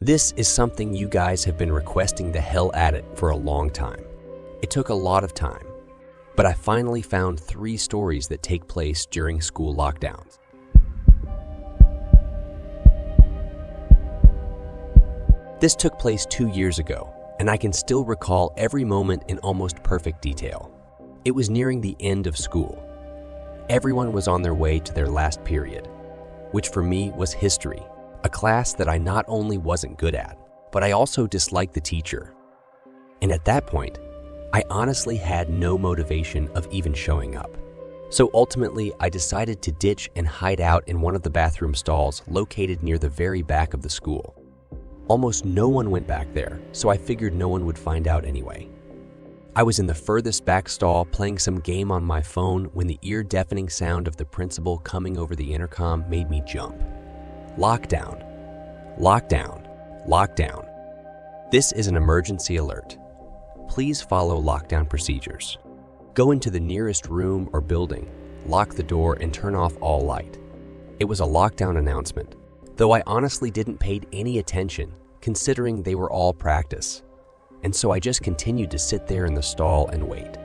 This is something you guys have been requesting the hell at it for a long time. It took a lot of time, but I finally found 3 stories that take place during school lockdowns. This took place 2 years ago, and I can still recall every moment in almost perfect detail. It was nearing the end of school. Everyone was on their way to their last period, which for me was history, a class that I not only wasn't good at, but I also disliked the teacher. And at that point, I honestly had no motivation of even showing up. So ultimately, I decided to ditch and hide out in one of the bathroom stalls located near the very back of the school. Almost no one went back there, so I figured no one would find out anyway. I was in the furthest back stall playing some game on my phone when the ear-deafening sound of the principal coming over the intercom made me jump. Lockdown, lockdown, lockdown. This is an emergency alert. Please follow lockdown procedures. Go into the nearest room or building, lock the door, and turn off all light. It was a lockdown announcement, though I honestly didn't pay any attention considering they were all practice. And so I just continued to sit there in the stall and wait.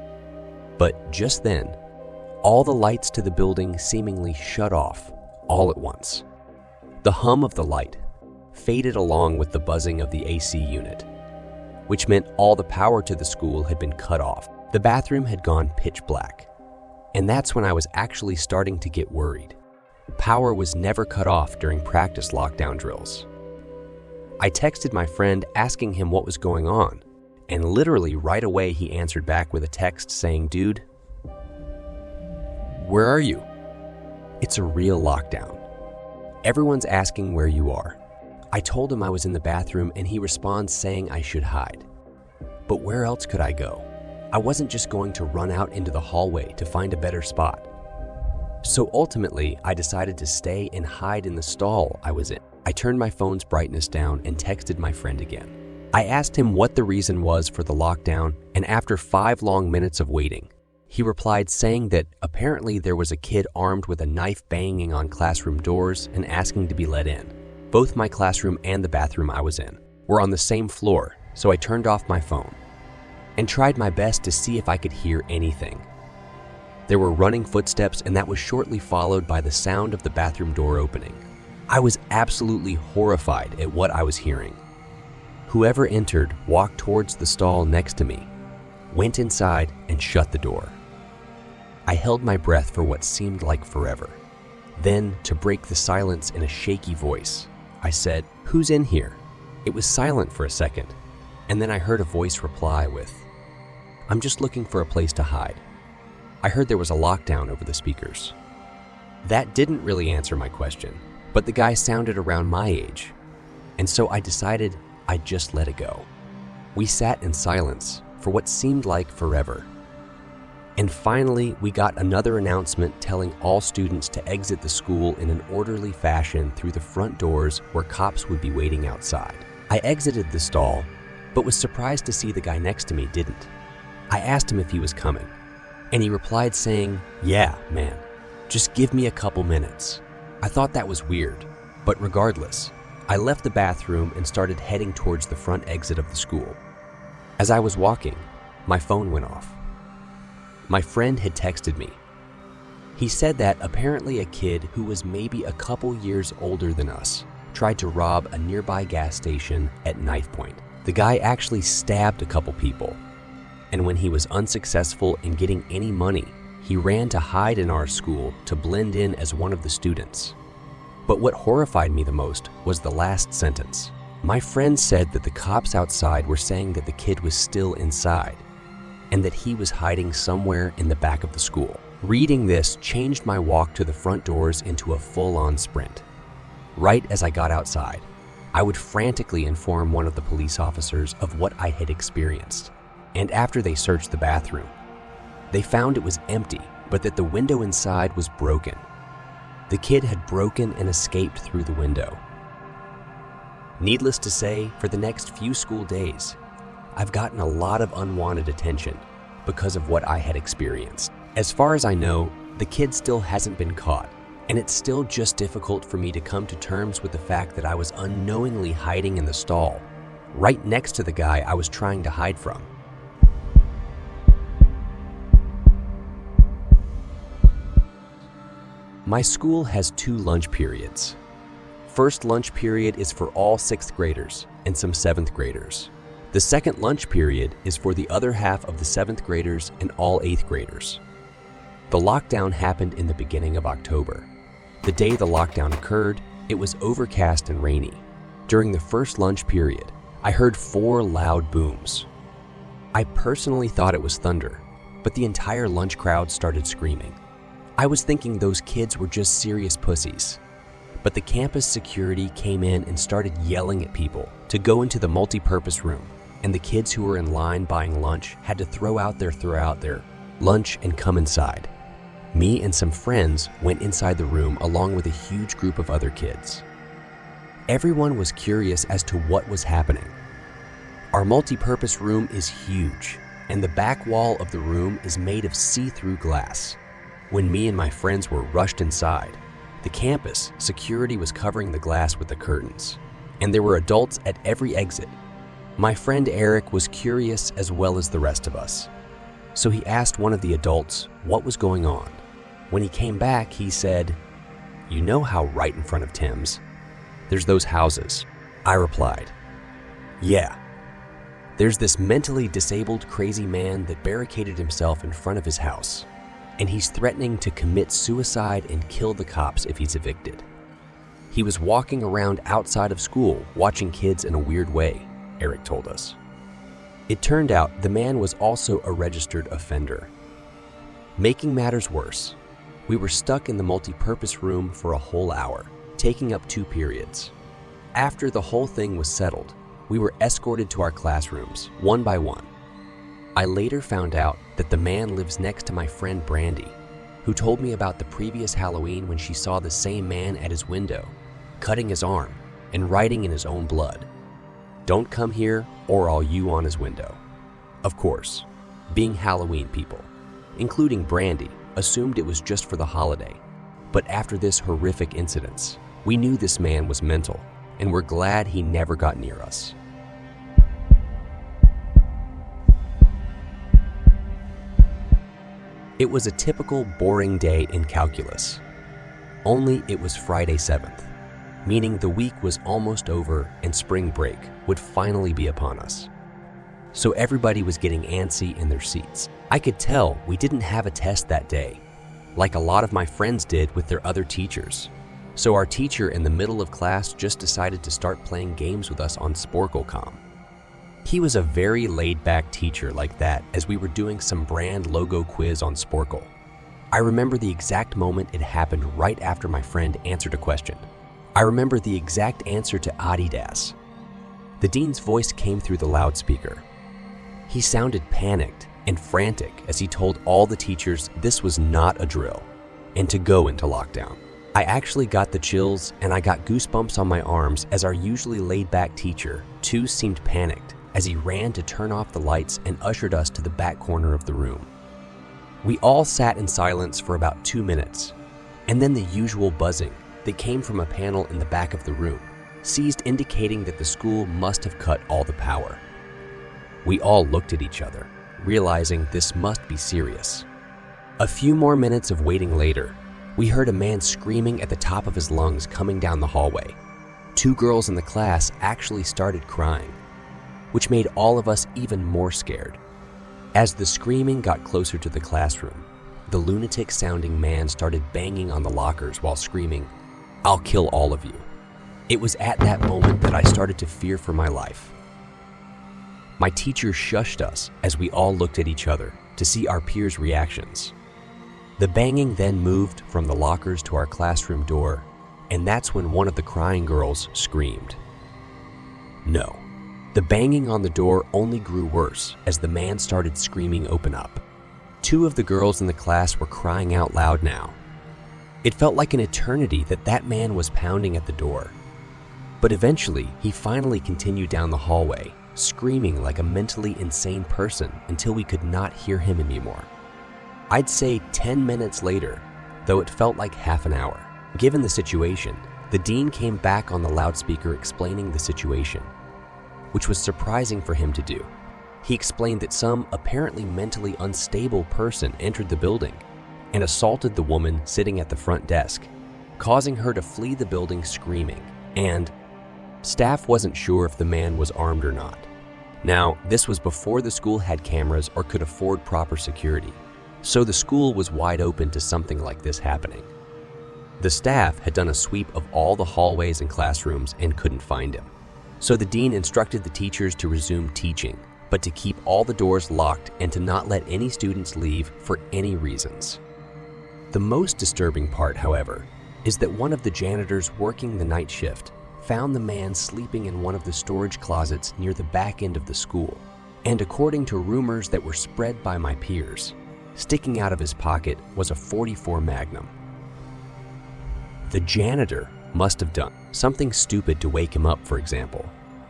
But just then, all the lights to the building seemingly shut off all at once. The hum of the light faded along with the buzzing of the AC unit, which meant all the power to the school had been cut off. The bathroom had gone pitch black. And that's when I was actually starting to get worried. Power was never cut off during practice lockdown drills. I texted my friend asking him what was going on, and literally right away he answered back with a text saying, "Dude, where are you? It's a real lockdown. Everyone's asking where you are." I told him I was in the bathroom and he responds saying I should hide. But where else could I go? I wasn't just going to run out into the hallway to find a better spot. So ultimately, I decided to stay and hide in the stall I was in. I turned my phone's brightness down and texted my friend again. I asked him what the reason was for the lockdown, and after 5 long minutes of waiting, he replied saying that apparently there was a kid armed with a knife banging on classroom doors and asking to be let in. Both my classroom and the bathroom I was in were on the same floor, so I turned off my phone and tried my best to see if I could hear anything. There were running footsteps, and that was shortly followed by the sound of the bathroom door opening. I was absolutely horrified at what I was hearing. Whoever entered walked towards the stall next to me, went inside, and shut the door. I held my breath for what seemed like forever. Then, to break the silence in a shaky voice, I said, "Who's in here?" It was silent for a second, and then I heard a voice reply with, "I'm just looking for a place to hide." I heard there was a lockdown over the speakers. That didn't really answer my question, but the guy sounded around my age, and so I decided I'd just let it go. We sat in silence for what seemed like forever. And finally, we got another announcement telling all students to exit the school in an orderly fashion through the front doors where cops would be waiting outside. I exited the stall, but was surprised to see the guy next to me didn't. I asked him if he was coming, and he replied saying, "Yeah, man, just give me a couple minutes." I thought that was weird, but regardless, I left the bathroom and started heading towards the front exit of the school. As I was walking, my phone went off. My friend had texted me. He said that apparently a kid who was maybe a couple years older than us tried to rob a nearby gas station at knife point. The guy actually stabbed a couple people, and when he was unsuccessful in getting any money, he ran to hide in our school to blend in as one of the students. But what horrified me the most was the last sentence. My friend said that the cops outside were saying that the kid was still inside, and that he was hiding somewhere in the back of the school. Reading this changed my walk to the front doors into a full-on sprint. Right as I got outside, I would frantically inform one of the police officers of what I had experienced. And after they searched the bathroom, they found it was empty, but that the window inside was broken. The kid had broken and escaped through the window. Needless to say, for the next few school days, I've gotten a lot of unwanted attention because of what I had experienced. As far as I know, the kid still hasn't been caught, And it's still just difficult for me to come to terms with the fact that I was unknowingly hiding in the stall, right next to the guy I was trying to hide from. My school has 2 lunch periods. First lunch period is for all 6th graders and some 7th graders. The second lunch period is for the other half of the 7th graders and all 8th graders. The lockdown happened in the beginning of October. The day the lockdown occurred, it was overcast and rainy. During the first lunch period, I heard 4 loud booms. I personally thought it was thunder, but the entire lunch crowd started screaming. I was thinking those kids were just serious pussies. But the campus security came in and started yelling at people to go into the multi-purpose room, and the kids who were in line buying lunch had to throw out their lunch and come inside. Me and some friends went inside the room along with a huge group of other kids. Everyone was curious as to what was happening. Our multi-purpose room is huge, and the back wall of the room is made of see-through glass. When me and my friends were rushed inside, the campus security was covering the glass with the curtains, and there were adults at every exit. My friend Eric was curious as well as the rest of us, so he asked one of the adults what was going on. When he came back, he said, "You know how right in front of Tim's, there's those houses?" I replied, "Yeah. There's this mentally disabled crazy man that barricaded himself in front of his house, and he's threatening to commit suicide and kill the cops if he's evicted. He was walking around outside of school watching kids in a weird way," Eric told us. It turned out the man was also a registered offender. Making matters worse, we were stuck in the multi-purpose room for a whole hour, taking up 2 periods. After the whole thing was settled, we were escorted to our classrooms, one by one. I later found out that the man lives next to my friend Brandy, who told me about the previous Halloween when she saw the same man at his window, cutting his arm and writing in his own blood, "Don't come here or I'll you on his window." Of course, being Halloween people, including Brandy, assumed it was just for the holiday. But after this horrific incident, we knew this man was mental, and we're glad he never got near us. It was a typical boring day in calculus. Only it was Friday 7th, meaning the week was almost over and spring break would finally be upon us. So everybody was getting antsy in their seats. I could tell we didn't have a test that day, like a lot of my friends did with their other teachers. So our teacher in the middle of class just decided to start playing games with us on Sporklecom. He was a very laid-back teacher like that as we were doing some brand logo quiz on Sporkle. I remember the exact moment it happened right after my friend answered a question. I remember the exact answer to Adidas. The dean's voice came through the loudspeaker. He sounded panicked and frantic as he told all the teachers this was not a drill and to go into lockdown. I actually got the chills and I got goosebumps on my arms as our usually laid-back teacher, too, seemed panicked as he ran to turn off the lights and ushered us to the back corner of the room. We all sat in silence for about 2 minutes, and then the usual buzzing that came from a panel in the back of the room ceased, indicating that the school must have cut all the power. We all looked at each other, realizing this must be serious. A few more minutes of waiting later, we heard a man screaming at the top of his lungs coming down the hallway. 2 girls in the class actually started crying, which made all of us even more scared. As the screaming got closer to the classroom, the lunatic-sounding man started banging on the lockers while screaming, "I'll kill all of you." It was at that moment that I started to fear for my life. My teacher shushed us as we all looked at each other to see our peers' reactions. The banging then moved from the lockers to our classroom door, and that's when one of the crying girls screamed. No. The banging on the door only grew worse as the man started screaming, "Open up." 2 of the girls in the class were crying out loud now. It felt like an eternity that man was pounding at the door. But eventually, he finally continued down the hallway, screaming like a mentally insane person until we could not hear him anymore. I'd say 10 minutes later, though it felt like half an hour, Given the situation, the dean came back on the loudspeaker explaining the situation, which was surprising for him to do. He explained that some apparently mentally unstable person entered the building and assaulted the woman sitting at the front desk, causing her to flee the building screaming, and staff wasn't sure if the man was armed or not. Now, this was before the school had cameras or could afford proper security, so the school was wide open to something like this happening. The staff had done a sweep of all the hallways and classrooms and couldn't find him. So the dean instructed the teachers to resume teaching, but to keep all the doors locked and to not let any students leave for any reasons. The most disturbing part, however, is that one of the janitors working the night shift found the man sleeping in one of the storage closets near the back end of the school. And according to rumors that were spread by my peers, sticking out of his pocket was a .44 Magnum. The janitor must have done something stupid to wake him up, for example,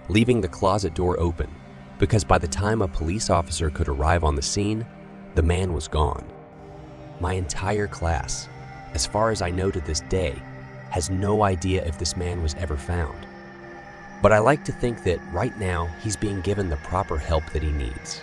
leaving the closet door open, because by the time a police officer could arrive on the scene, the man was gone. My entire class, as far as I know to this day, has no idea if this man was ever found. But I like to think that right now he's being given the proper help that he needs.